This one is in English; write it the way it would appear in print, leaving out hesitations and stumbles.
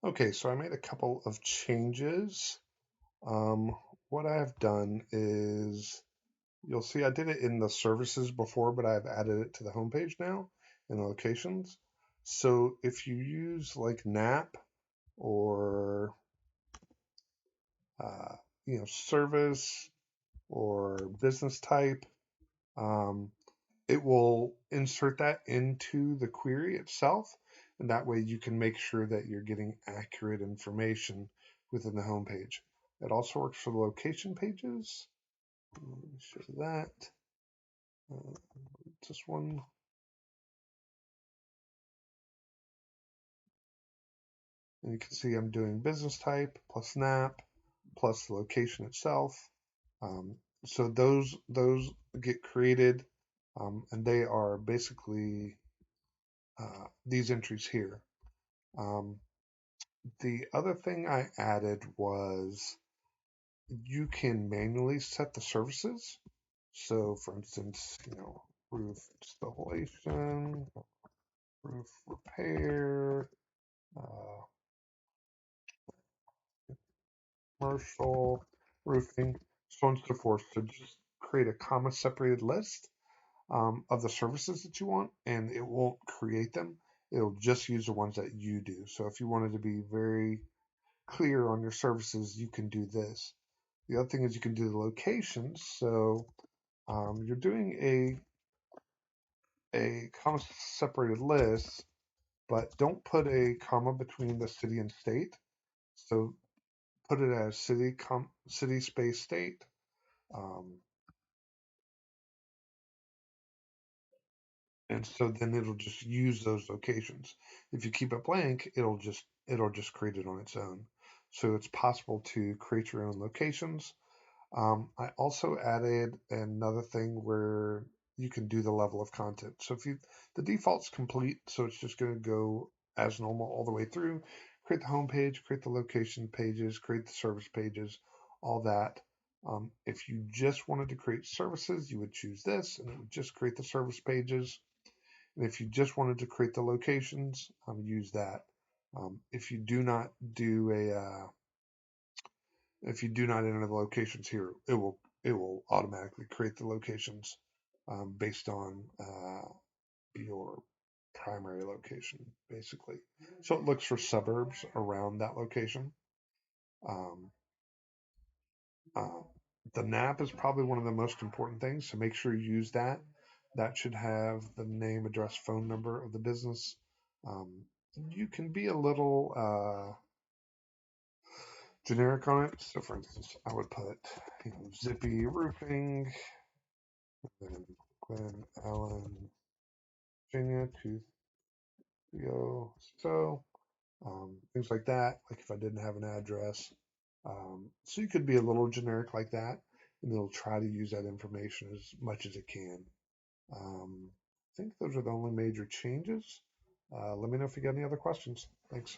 Okay, so I made a couple of changes. Um, what I have done is, you'll see I did it in the services before, but I've added it to the homepage now in the locations. So if you use like NAP or uh, service or business type, um, it will insert that into the query itself, and that way you can make sure that you're getting accurate information within the home page. It also works for the location pages. Let me show that. Uh, this one. And you can see I'm doing business type plus NAP plus the location itself. Um, so those get created, and they are basically these entries here. Um, the other thing I added was you can manually set the services. So, for instance, roof installation, roof repair, uh, commercial roofing, so on and so forth. So just create a comma separated list of the services that you want, and it won't create them. It'll just use the ones that you do. So if you wanted to be very clear on your services, you can do this. The other thing is you can do the locations. So you're doing a comma separated list, but don't put a comma between the city and state. So put it as city space state. Um, and so then it'll just use those locations. If you keep it blank, it'll just create it on its own. So it's possible to create your own locations. I also added another thing where you can do the level of content. So if you the default's complete, so it's just going to go as normal all the way through. Create the home page, create the location pages, create the service pages, all that. If you just wanted to create services, you would choose this, and it would just create the service pages. And if you just wanted to create the locations, use that. If you do not do if you do not enter the locations here, it will automatically create the locations based on your primary location, basically. So it looks for suburbs around that location. Um, uh, the NAP is probably one of the most important things, so make sure you use that. That should have the name, address, phone number of the business. Um, you can be a little generic on it. So, for instance, I would put, Zippy Roofing, and Glen Allen, Virginia, 230. So, things like that. Like if I didn't have an address, so you could be a little generic like that, and it'll try to use that information as much as it can. I think those are the only major changes. Let me know if you got any other questions. Thanks.